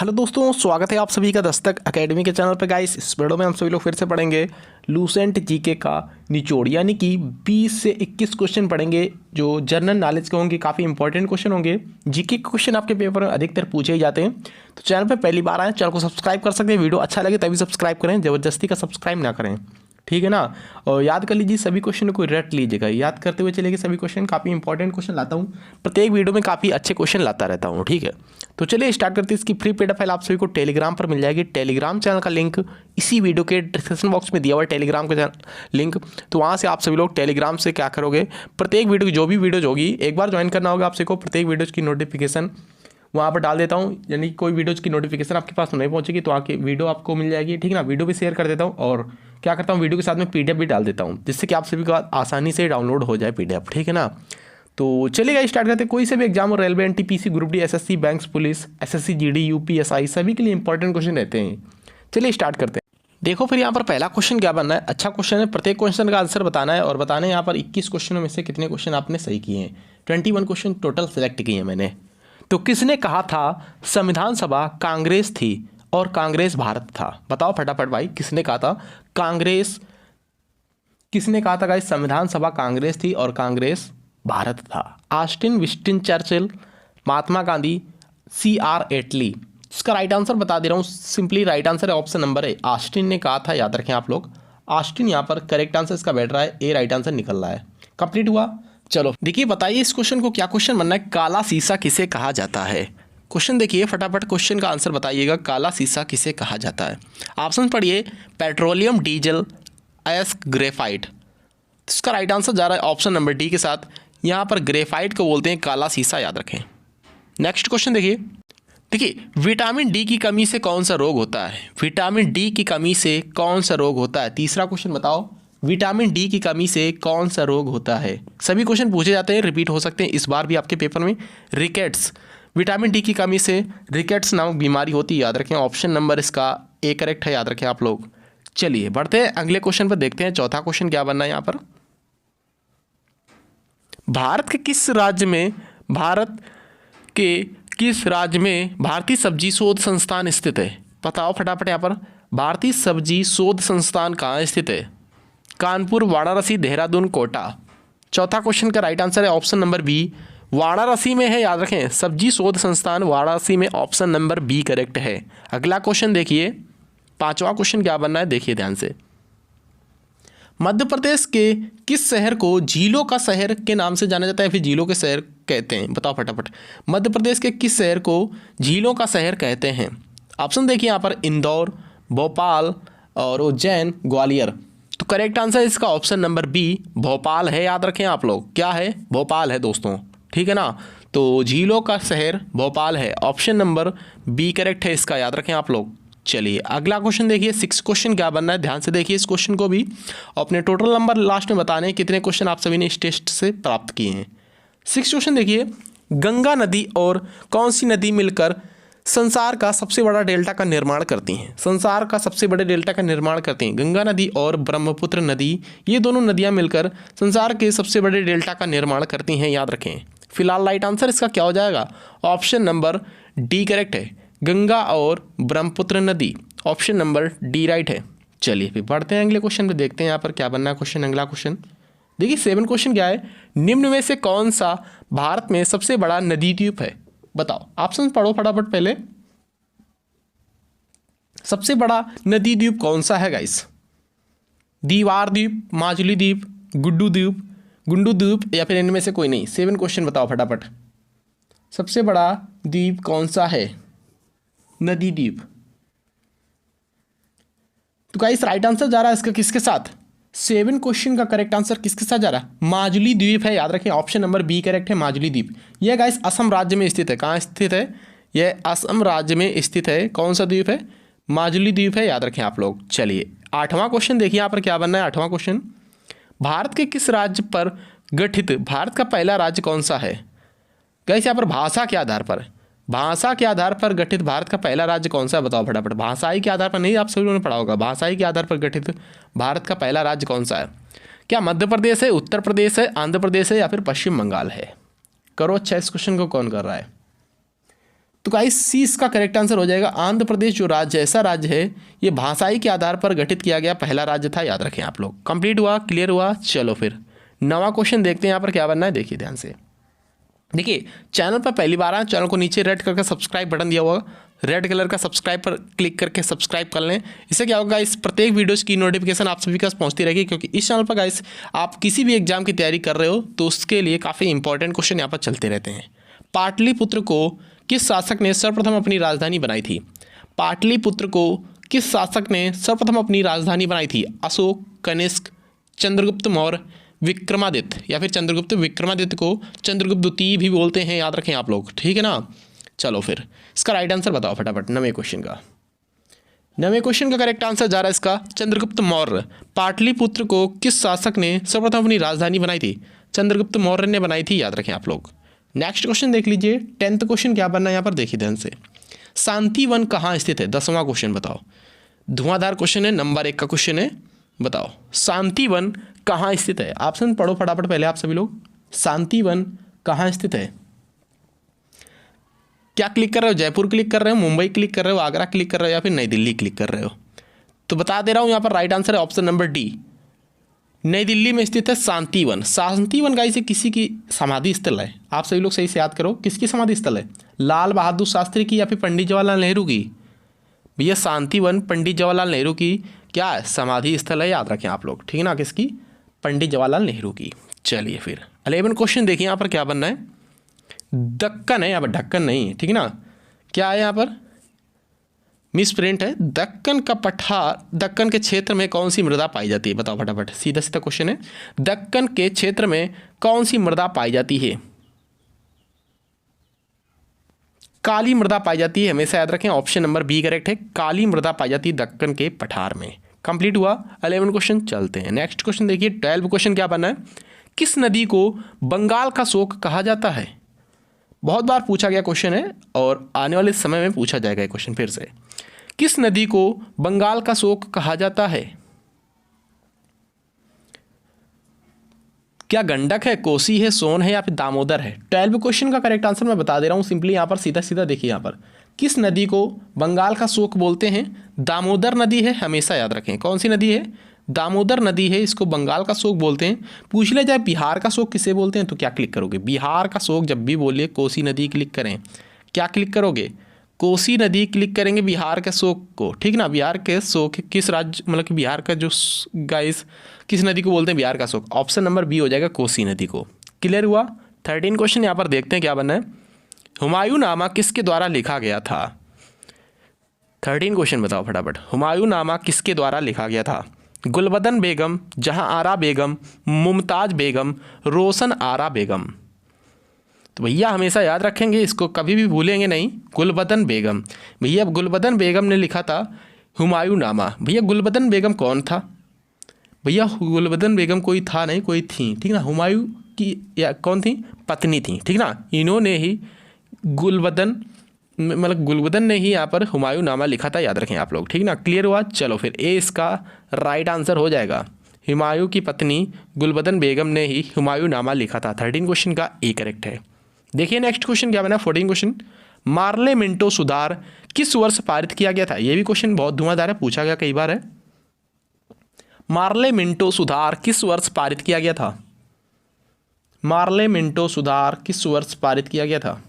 Hello दोस्तों, स्वागत है आप सभी का दस्तक एकेडमी के चैनल पर। गाइस, इस वीडियो में हम सभी लोग फिर से पढ़ेंगे लूसेंट जीके का निचोड़, यानी कि 20 से 21 क्वेश्चन पढ़ेंगे जो जनरल नॉलेज के होंगे। काफ़ी इंपॉर्टेंट क्वेश्चन होंगे। जीके के क्वेश्चन आपके पेपर में अधिकतर पूछे ही जाते हैं। तो चैनल पर पहली बार आए, चैनल को सब्सक्राइब कर सकते हैं। वीडियो अच्छा लगे तभी सब्सक्राइब करें, ज़बरदस्ती का सब्सक्राइब ना करें, ठीक है ना। और याद कर लीजिए, सभी क्वेश्चन को रट लीजिएगा, याद करते हुए चलिए। सभी क्वेश्चन काफ़ी इंपॉर्टेंट क्वेश्चन लाता हूँ, प्रत्येक वीडियो में काफ़ी अच्छे क्वेश्चन लाता रहता हूँ, ठीक है। तो चलिए स्टार्ट करते हैं। इसकी फ्री पीडीएफ फाइल आप सभी को टेलीग्राम पर मिल जाएगी। टेलीग्राम चैनल का लिंक इसी वीडियो के डिस्क्रिप्शन बॉक्स में दिया हुआ है, टेलीग्राम का लिंक। तो वहाँ से आप सभी लोग टेलीग्राम से क्या करोगे, प्रत्येक वीडियो की जो भी वीडियोज होगी एक बार ज्वाइन करना होगा आप सभी को। प्रत्येक वीडियोज़ की नोटिफिकेशन वहाँ पर डाल देता हूँ, यानी कोई वीडियोज़ की नोटिफिकेशन आपके पास नहीं पहुँचेगी तो आके वीडियो आपको मिल जाएगी, ठीक है ना। वीडियो भी शेयर कर देता हूँ और क्या करता हूँ, वीडियो के साथ में पीडीएफ भी डाल देता हूँ, जिससे कि आप सभी का आसानी से डाउनलोड हो जाए पीडीएफ, ठीक है ना। तो चलिएगा स्टार्ट करते हैं। कोई से भी एग्जाम हो, railway, NTPC, group D, SSC, banks, police, SSC GD, UPSI, सभी के लिए इंपॉर्टेंट क्वेश्चन रहते हैं। चलिए स्टार्ट करते हैं। देखो फिर यहाँ पर पहला क्वेश्चन क्या बनना है, अच्छा क्वेश्चन है। प्रत्येक क्वेश्चन का आंसर बताना है और बताना है यहाँ पर 21 क्वेश्चनों में से कितने क्वेश्चन आपने सही किए हैं। 21 क्वेश्चन टोटल सेलेक्ट किए हैं मैंने। तो किसने कहा था संविधान सभा कांग्रेस थी और कांग्रेस भारत था? बताओ फटाफट भाई, किसने कहा था कांग्रेस, किसने कहा था गाइस संविधान सभा कांग्रेस थी और कांग्रेस भारत था? Austin, Winston Churchill, Mahatma Gandhi, CR एटली। इसका राइट आंसर बता दे रहा हूँ, सिंपली राइट आंसर है ऑप्शन नंबर ए, ऑस्टिन ने कहा था। याद रखें आप लोग, ऑस्टिन यहाँ पर करेक्ट आंसर इसका बैठ रहा है, ए राइट आंसर निकल रहा है। कंप्लीट हुआ। चलो देखिए, बताइए इस क्वेश्चन को क्या क्वेश्चन बनना है। काला शीशा किसे कहा जाता है? क्वेश्चन देखिए फटाफट, क्वेश्चन का आंसर बताइएगा। काला शीशा किसे कहा जाता है? ऑप्शन पढ़िए, पेट्रोलियम, डीजल, एस्क, ग्रेफाइट। इसका राइट आंसर जा रहा है ऑप्शन नंबर डी के साथ। यहाँ पर ग्रेफाइट को बोलते हैं काला शीशा, याद रखें। नेक्स्ट क्वेश्चन देखिए, विटामिन डी की कमी से कौन सा रोग होता है? विटामिन डी की कमी से कौन सा रोग होता है? तीसरा क्वेश्चन बताओ, विटामिन डी की कमी से कौन सा रोग होता है? सभी क्वेश्चन पूछे जाते हैं, रिपीट हो सकते हैं इस बार भी आपके पेपर में। रिकेट्स, विटामिन डी की कमी से रिकेट्स नामक बीमारी होती है, याद रखें। ऑप्शन नंबर इसका ए करेक्ट है, याद रखें आप लोग। चलिए बढ़ते हैं अगले क्वेश्चन पर, देखते हैं चौथा क्वेश्चन क्या बनना है यहाँ पर। भारत के किस राज्य में भारतीय सब्जी शोध संस्थान स्थित है? बताओ फटाफट यहाँ पर, भारतीय सब्जी शोध संस्थान कहाँ स्थित है? कानपुर, वाराणसी, देहरादून, कोटा। चौथा क्वेश्चन का राइट आंसर है ऑप्शन नंबर बी, वाराणसी में है, याद रखें। सब्जी शोध संस्थान वाराणसी में, ऑप्शन नंबर बी करेक्ट है। अगला क्वेश्चन देखिए, पांचवा क्वेश्चन क्या बनना है, देखिए ध्यान से। मध्य प्रदेश के किस शहर को झीलों का शहर के नाम से जाना जाता है, फिर झीलों के शहर कहते हैं? बताओ फटाफट, मध्य प्रदेश के किस शहर को झीलों का शहर कहते हैं? ऑप्शन देखिए यहाँ पर, इंदौर, भोपाल और उज्जैन, ग्वालियर। तो करेक्ट आंसर इसका ऑप्शन नंबर बी, भोपाल है, याद रखें आप लोग। क्या है? भोपाल है दोस्तों, ठीक है ना। तो झीलों का शहर भोपाल है, ऑप्शन नंबर बी करेक्ट है इसका, याद रखें आप लोग। चलिए अगला क्वेश्चन देखिए, 6 क्वेश्चन क्या बनना है, ध्यान से देखिए इस क्वेश्चन को भी। अपने टोटल नंबर लास्ट में बताने हैं कितने क्वेश्चन आप सभी ने इस टेस्ट से प्राप्त किए हैं। 6 क्वेश्चन देखिए, गंगा नदी और कौन सी नदी मिलकर संसार का सबसे बड़ा डेल्टा का निर्माण करती हैं? संसार का सबसे बड़े डेल्टा का निर्माण करती हैं गंगा नदी और ब्रह्मपुत्र नदी। ये दोनों नदियाँ मिलकर संसार के सबसे बड़े डेल्टा का निर्माण करती हैं, याद रखें। फिलहाल राइट आंसर इसका क्या हो जाएगा? ऑप्शन नंबर डी करेक्ट है, गंगा और ब्रह्मपुत्र नदी, ऑप्शन नंबर डी राइट है। चलिए फिर बढ़ते हैं अगले क्वेश्चन पे, देखते हैं यहाँ पर क्या बनना है क्वेश्चन। अगला क्वेश्चन देखिए, 7 क्वेश्चन क्या है, निम्न में से कौन सा भारत में सबसे बड़ा नदी द्वीप है? बताओ, ऑप्शन पढ़ो फटाफट पहले। सबसे बड़ा नदी द्वीप कौन सा है गाइस? दीवार द्वीप, माजुली द्वीप, गुड्डू द्वीप, गुंडू द्वीप, या फिर इनमें से कोई नहीं? 7 क्वेश्चन बताओ फटाफट, सबसे बड़ा द्वीप कौन सा है? नदी द्वीप। तो गाइस राइट आंसर जा रहा है इसका किसके साथ? 7 क्वेश्चन का करेक्ट आंसर किसके साथ जा रहा है? माजुली द्वीप है, याद रखें। ऑप्शन नंबर बी करेक्ट है, माजुली द्वीप। यह गाइस असम राज्य में स्थित है। कहाँ स्थित है? यह असम राज्य में स्थित है। कौन सा द्वीप है? माजुली द्वीप है, याद रखें आप लोग। चलिए 8वां क्वेश्चन देखिए यहाँ पर क्या बनना है। 8वां क्वेश्चन, भारत के किस राज्य पर गठित भारत का पहला राज्य कौन सा है? गाइस यहाँ पर भाषा के आधार पर, भाषा के आधार पर गठित भारत का पहला राज्य कौन सा है? बताओ फटाफट। भाषाई के आधार पर नहीं, आप सभी लोगों ने पढ़ा होगा। भाषाई के आधार पर गठित भारत का पहला राज्य कौन सा है? क्या मध्य प्रदेश है, उत्तर प्रदेश है, आंध्र प्रदेश है, या फिर पश्चिम बंगाल है? करो अच्छा, इस क्वेश्चन को कौन कर रहा है? तो गाइस सी इसका करेक्ट आंसर हो जाएगा। आंध्र प्रदेश जो राज्य है, ऐसा राज्य है, ये भाषाई के आधार पर गठित किया गया पहला राज्य था, याद रखें आप लोग। कंप्लीट हुआ, क्लियर हुआ। चलो फिर नवा क्वेश्चन देखते हैं यहाँ पर क्या बनना है, देखिए ध्यान से। देखिए चैनल पर पहली बार आए, चैनल को नीचे रेड कलर का सब्सक्राइब बटन दिया हुआ, रेड कलर का सब्सक्राइब पर क्लिक करके सब्सक्राइब कर लें। इससे क्या होगा, इस प्रत्येक वीडियोज़ की नोटिफिकेशन आप सभी के पास पहुंचती रहेगी, क्योंकि इस चैनल पर गाइस आप किसी भी एग्जाम की तैयारी कर रहे हो तो उसके लिए काफ़ी इंपॉर्टेंट क्वेश्चन यहाँ पर चलते रहते हैं। पाटलिपुत्र को किस शासक ने सर्वप्रथम अपनी राजधानी बनाई थी? पाटलिपुत्र को किस शासक ने सर्वप्रथम अपनी राजधानी बनाई थी? अशोक, कनिष्क, चंद्रगुप्त मौर्य, विक्रमादित्य, या फिर चंद्रगुप्त। विक्रमादित्य को चंद्रगुप्त द्वितीय भी बोलते हैं, याद रखें आप लोग, ठीक है ना। चलो फिर इसका राइट आंसर बताओ फटाफट नवे क्वेश्चन का। नवे क्वेश्चन का करेक्ट आंसर जा रहा है इसका चंद्रगुप्त मौर्य। पाटलिपुत्र को किस शासक ने सर्वप्रथम अपनी राजधानी बनाई थी? चंद्रगुप्त मौर्य ने बनाई थी, याद रखें आप लोग। नेक्स्ट क्वेश्चन देख लीजिए, 10th क्वेश्चन क्या बनना है यहाँ पर, देखिए ध्यान से। शांतिवन कहाँ स्थित है? 10वां क्वेश्चन बताओ। धुआंधार क्वेश्चन है, नंबर 1 का क्वेश्चन है, बताओ शांतिवन कहाँ स्थित है? ऑप्शन पढ़ो फटाफट पहले आप सभी लोग। शांतिवन कहाँ स्थित है? क्या क्लिक कर रहे हो? जयपुर क्लिक कर रहे हो, मुंबई क्लिक कर रहे हो, आगरा क्लिक कर रहे हो, या फिर नई दिल्ली क्लिक कर रहे हो? तो बता दे रहा हूँ यहाँ पर राइट आंसर है ऑप्शन नंबर डी, नई दिल्ली में स्थित है शांतिवन। शांतिवन गाइस किसी की समाधि स्थल है, आप सभी लोग सही से याद करो, किसकी समाधि स्थल है? लाल बहादुर शास्त्री की या फिर पंडित जवाहरलाल नेहरू की? भैया शांतिवन पंडित जवाहरलाल नेहरू की क्या है, समाधि स्थल है, याद रखें आप लोग, ठीक है ना। किसकी? पंडित जवाहरलाल नेहरू की। चलिए फिर 11 क्वेश्चन देखिए यहाँ पर क्या बनना है। दक्कन है यहाँ पर, ढक्कन नहीं, ठीक है ना। क्या है यहाँ पर, मिस प्रिंट है। दक्कन का पठार, दक्कन के क्षेत्र में कौन सी मृदा पाई जाती है? बताओ फटाफट, सीधा सीधा क्वेश्चन है। दक्कन के क्षेत्र में कौन सी मृदा पाई जाती है? काली मृदा पाई जाती है, हमेशा याद रखें, ऑप्शन नंबर बी करेक्ट है। काली मृदा पाई जाती है दक्कन के पठार में। कंप्लीट हुआ 11 क्वेश्चन। चलते हैं नेक्स्ट क्वेश्चन देखिए, 12 क्वेश्चन क्या बनना है। किस नदी को बंगाल का शोक कहा जाता है? बहुत बार पूछा गया क्वेश्चन है और आने वाले समय में पूछा जाएगा ये क्वेश्चन फिर से। किस नदी को बंगाल का शोक कहा जाता है? क्या गंडक है, कोसी है, सोन है, या फिर दामोदर है? 12 क्वेश्चन का करेक्ट आंसर मैं बता दे रहा हूँ सिंपली यहाँ पर, सीधा सीधा देखिए यहाँ पर। किस नदी को बंगाल का शोक बोलते हैं? दामोदर नदी है, हमेशा याद रखें। कौन सी नदी है? दामोदर नदी है, इसको बंगाल का शोक बोलते हैं। पूछ ले जाए बिहार का शोक किसे बोलते हैं, तो क्या क्लिक करोगे? बिहार का शोक जब भी बोलिए कोसी नदी क्लिक करें। क्या क्लिक करोगे? कोसी नदी क्लिक करेंगे बिहार के शोक को, ठीक ना। बिहार के शोक किस राज्य, मतलब कि बिहार का जो गाइस किस नदी को बोलते हैं बिहार का शोक? ऑप्शन नंबर बी हो जाएगा, कोसी नदी को। क्लियर हुआ। 13 क्वेश्चन यहाँ पर देखते हैं क्या बनना है। हुमायूंनामा किसके द्वारा लिखा गया था? 13 क्वेश्चन बताओ फटाफट। हुमायूंनामा किसके द्वारा लिखा गया था? गुलबदन बेगम, जहां आरा बेगम, मुमताज़ बेगम, रोशन आरा बेगम? तो भैया हमेशा याद रखेंगे इसको, कभी भी भूलेंगे नहीं। गुलबदन बेगम, भैया गुलबदन बेगम ने लिखा था हुमायूंनामा। भैया गुलबदन बेगम कौन था? भैया गुलबदन बेगम कोई था नहीं, कोई थी, ठीक ना। हुमायूं की या कौन थी? पत्नी थी, ठीक ना। इन्होंने ही गुलबदन, मतलब गुलबदन ने ही यहाँ पर हुमायूंनामा लिखा था, याद रखें आप लोग, ठीक ना। क्लियर हुआ। चलो फिर ए इसका राइट आंसर हो जाएगा। हुमायूं की पत्नी गुलबदन बेगम ने ही हुमायूंनामा लिखा था। 13 क्वेश्चन का ए करेक्ट है। देखिए नेक्स्ट क्वेश्चन क्या बना, 14 क्वेश्चन। मार्लेमेंटो सुधार किस वर्ष पारित किया गया था? ये भी क्वेश्चन बहुत धुआंधार है, पूछा गया कई बार है। मार्लेमेंटो सुधार किस वर्ष पारित किया गया था? मार्लेमेंटो सुधार किस वर्ष पारित किया गया था?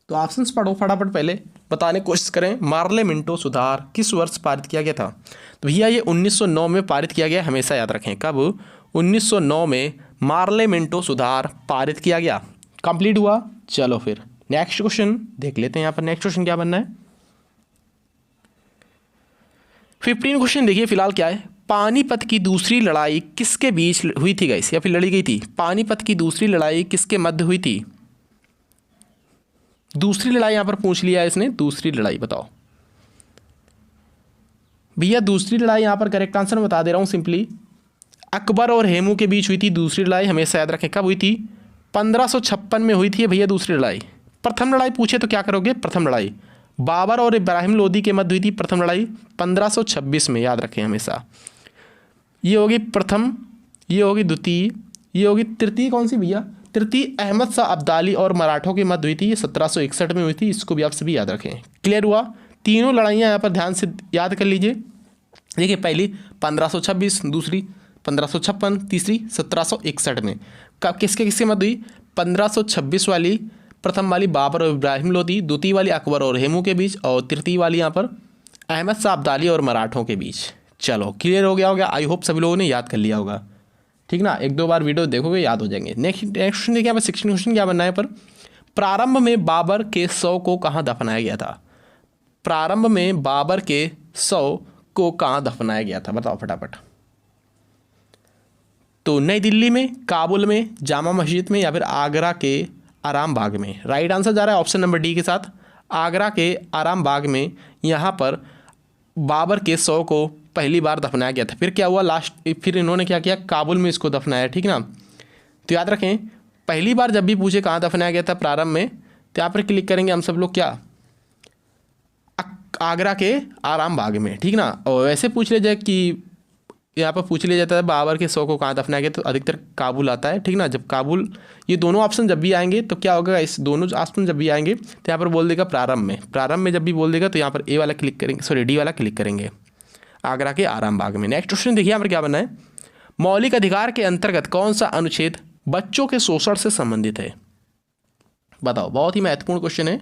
तो ऑप्शंस पढ़ो फटाफट, पहले बताने की कोशिश करें। मार्लेमेंटो सुधार किस वर्ष पारित किया गया था? तो भैया ये 1909 में पारित किया गया, हमेशा याद रखें। कब? 1909 में मार्लेमेंटो सुधार पारित किया गया। कंप्लीट हुआ। चलो फिर नेक्स्ट क्वेश्चन देख लेते हैं यहाँ पर। नेक्स्ट क्वेश्चन क्या बनना है, 15 क्वेश्चन देखिए फिलहाल क्या है। पानीपत की दूसरी लड़ाई किसके बीच हुई थी गाइस, या फिर लड़ी गई थी? पानीपत की दूसरी लड़ाई किसके मध्य हुई थी? दूसरी लड़ाई यहाँ पर पूछ लिया है इसने, दूसरी लड़ाई बताओ भैया। दूसरी लड़ाई यहाँ पर करेक्ट आंसर मैं बता दे रहा हूँ सिंपली, अकबर और हेमू के बीच हुई थी दूसरी लड़ाई, हमेशा याद रखें। कब हुई थी? 1556 में हुई थी भैया दूसरी लड़ाई। प्रथम लड़ाई पूछे तो क्या करोगे? प्रथम लड़ाई बाबर और इब्राहिम लोदी के मध्य हुई थी प्रथम लड़ाई 1526 में, याद रखें हमेशा। ये होगी प्रथम, ये होगी द्वितीय, ये होगी तृतीय। कौन सी भैया? तृतीय अहमद शाह अब्दाली और मराठों की मध्य हुई थी, ये 1761 में हुई थी, इसको भी आप सभी याद रखें। क्लियर हुआ? तीनों लड़ाइयाँ यहाँ पर ध्यान से याद कर लीजिए। देखिए, पहली 1526, दूसरी 1556, तीसरी 1761 में। कब किसके किसके मध्य हुई? 1526 वाली प्रथम वाली बाबर और इब्राहिम लोदी, द्वितीय वाली अकबर और हेमू के बीच, और तृतीय वाली यहाँ पर अहमद शाह अब्दाली और मराठों के बीच। चलो, क्लियर हो गया होगा। आई होप सभी लोगों ने याद कर लिया होगा, ठीक ना। एक दो बार वीडियो देखोगे याद हो जाएंगे। नेक्स्ट क्वेश्चन देखिए, यहाँ पर 16 क्वेश्चन क्या बनना है पर प्रारंभ में बाबर के 100 को कहाँ दफनाया गया था? प्रारंभ में बाबर के 100 को कहाँ दफनाया गया था, बताओ फटाफट। तो नई दिल्ली में, काबुल में, जामा मस्जिद में, या फिर आगरा के आराम बाग में। राइट आंसर जा रहा है ऑप्शन नंबर डी के साथ, आगरा के आराम बाग में। यहाँ पर बाबर के 100 को पहली बार दफनाया गया था। फिर क्या हुआ फिर इन्होंने क्या किया, काबुल में इसको दफनाया, ठीक ना। तो याद रखें, पहली बार जब भी पूछे कहाँ दफनाया गया था प्रारंभ में, तो यहाँ पर क्लिक करेंगे हम सब लोग क्या, आगरा के आराम बाग में, ठीक ना। और वैसे पूछ ले जाए कि यहाँ पर पूछ लिया जाता है बाबर के 100 को कहाँ दफनाया गया, तो अधिकतर काबुल आता है, ठीक ना। जब काबुल, ये दोनों ऑप्शन जब भी आएंगे तो क्या होगा, इस दोनों ऑप्शन जब भी आएंगे तो यहाँ पर बोल देगा प्रारंभ में। प्रारंभ में जब भी बोल देगा तो यहाँ पर ए वाला क्लिक करेंगे, सॉरी डी वाला क्लिक करेंगे, आगरा के आराम बाग में। नेक्स्ट क्वेश्चन देखिए, यहाँ पर क्या बनना है, मौलिक अधिकार के अंतर्गत कौन सा अनुच्छेद बच्चों के शोषण से संबंधित है? बताओ, बहुत ही महत्वपूर्ण क्वेश्चन है।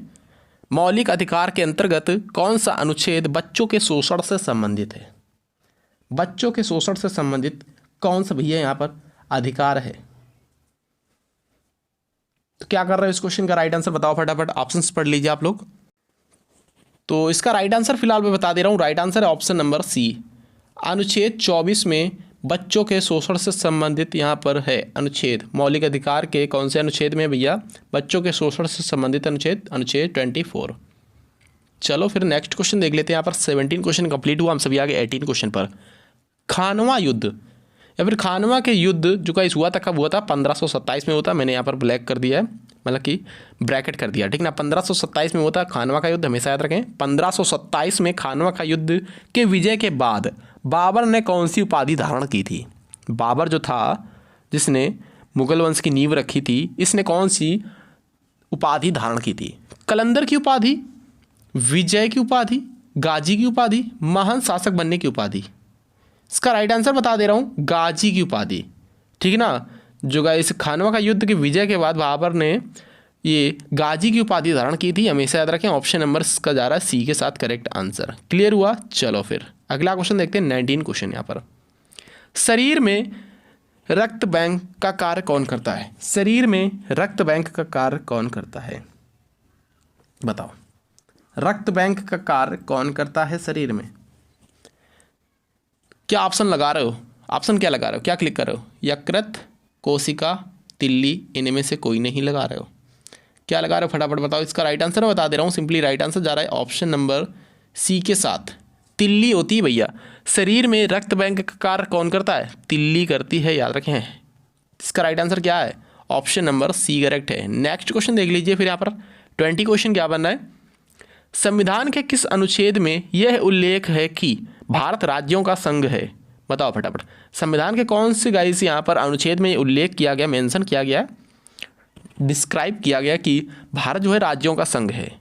मौलिक अधिकार के अंतर्गत कौन सा अनुच्छेद बच्चों के शोषण से संबंधित है? बच्चों के शोषण से संबंधित कौन सा भैया यहाँ पर अधिकार है? तो क्या कर रहे हो, इस क्वेश्चन का राइट आंसर बताओ फटाफट, ऑप्शंस पढ़ लीजिए आप लोग। तो इसका राइट आंसर फिलहाल मैं बता दे रहा हूँ, राइट आंसर है ऑप्शन नंबर सी, अनुच्छेद 24 में बच्चों के शोषण से संबंधित यहाँ पर है अनुच्छेद। मौलिक अधिकार के कौन से अनुच्छेद में भैया, बच्चों के शोषण से संबंधित अनुच्छेद 24। चलो फिर नेक्स्ट क्वेश्चन देख लेते हैं। यहाँ पर 17 क्वेश्चन कंप्लीट हुआ, हम सभी आगे 18 क्वेश्चन पर। खानवा युद्ध या फिर खानवा के युद्ध जो गाइस हुआ था, कब हुआ था? 1527 में होता। मैंने यहाँ पर ब्लैक कर दिया है, मतलब कि ब्रैकेट कर दिया, ठीक ना। 1527 में होता खानवा का युद्ध, हमेशा याद रखें। 1527 में खानवा का युद्ध के विजय के बाद बाबर ने कौन सी उपाधि धारण की थी? बाबर जो था, जिसने मुगल वंश की नींव रखी थी, इसने कौन सी उपाधि धारण की थी? कलंदर की उपाधि, विजय की उपाधि, गाजी की उपाधि, महान शासक बनने की उपाधि। इसका राइट आंसर बता दे रहा हूँ, गाजी की उपाधि, ठीक ना। जो गाइस खानवा का युद्ध के विजय के बाद बाबर ने ये गाजी की उपाधि धारण की थी, हमेशा याद रखें। ऑप्शन नंबर का जा रहा है सी के साथ करेक्ट आंसर। क्लियर हुआ? चलो फिर अगला क्वेश्चन देखते हैं, 19 क्वेश्चन। यहाँ पर शरीर में रक्त बैंक का कार्य कौन करता है? शरीर में रक्त बैंक का कार्य कौन करता है? बताओ, रक्त बैंक का कार्य कौन करता है शरीर में? क्या ऑप्शन लगा रहे हो? ऑप्शन क्या लगा रहे हो, क्या क्लिक कर रहे हो? यकृत, कोशिका, तिल्ली, इनमें से कोई नहीं लगा रहे हो, क्या लगा रहे हो? फटाफट बताओ। इसका राइट आंसर मैं बता दे रहा हूँ, सिंपली राइट आंसर जा रहा है ऑप्शन नंबर सी के साथ, तिल्ली होती है भैया। शरीर में रक्त बैंक का कार्य कौन करता है? तिल्ली करती है, याद रखें। इसका राइट आंसर क्या है? ऑप्शन नंबर सी करेक्ट है। नेक्स्ट क्वेश्चन देख लीजिए फिर। यहाँ पर 20 क्वेश्चन क्या बनना है, संविधान के किस अनुच्छेद में यह उल्लेख है कि भारत राज्यों का संघ है? बताओ फटाफट, संविधान के कौन से गाइस यहाँ पर अनुच्छेद में उल्लेख किया गया, मेंशन किया गया, डिस्क्राइब किया गया कि भारत जो है राज्यों का संघ है?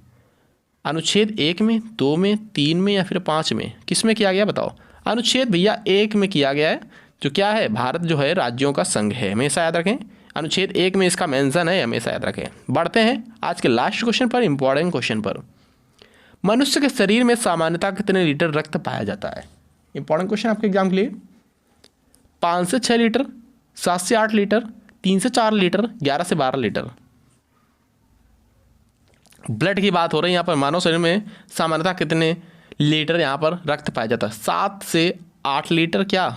अनुच्छेद 1 में, 2 में, 3 में या फिर 5 में? किस में किया गया बताओ? अनुच्छेद भैया 1 में किया गया है, जो क्या है, भारत जो है राज्यों का संघ है, हमेशा याद रखें। अनुच्छेद 1 में इसका मेंशन है, हमेशा याद रखें। बढ़ते हैं आज के लास्ट क्वेश्चन पर, इंपॉर्टेंट क्वेश्चन पर। मनुष्य के शरीर में सामान्यतः कितने लीटर रक्त पाया जाता है? इंपॉर्टेंट क्वेश्चन आपके एग्जाम के लिए। 5 से 6 लीटर, 7 से 8 लीटर, 3 से 4 लीटर, 11 से 12 लीटर। ब्लड की बात हो रही है यहाँ पर। मानव शरीर में सामान्यतः कितने लीटर यहाँ पर रक्त पाया जाता है? 7 से 8 लीटर क्या,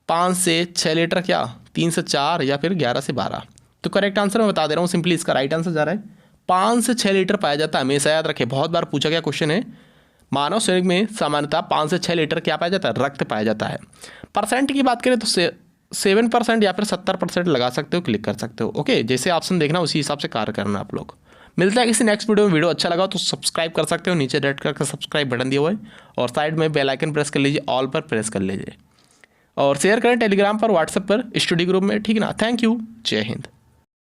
5 से 6 लीटर क्या, 3 से 4 या फिर 11 से 12? तो करेक्ट आंसर मैं बता दे रहा हूँ, सिंपली इसका राइट आंसर जा रहा है 5 से 6 लीटर पाया जाता है, हमेशा याद रखें। बहुत बार पूछा गया क्वेश्चन है। मानव शरीर में सामान्यतः 5 से 6 लीटर क्या पाया जाता है? रक्त पाया जाता है। परसेंट की बात करें तो 7% या फिर 70% लगा सकते हो, क्लिक कर सकते हो। ओके, जैसे ऑप्शन देखना उसी हिसाब से कार्य करना आप लोग। मिलता है किसी नेक्स्ट वीडियो में। वीडियो अच्छा लगा तो सब्सक्राइब कर सकते हो, नीचे रेड कलर का सब्सक्राइब बटन दिया हुआ है, और साइड में बेल आइकन प्रेस कर लीजिए, ऑल पर प्रेस कर लीजिए, और शेयर करें टेलीग्राम पर, व्हाट्सएप पर, स्टडी ग्रुप में, ठीक ना। थैंक यू, जय हिंद।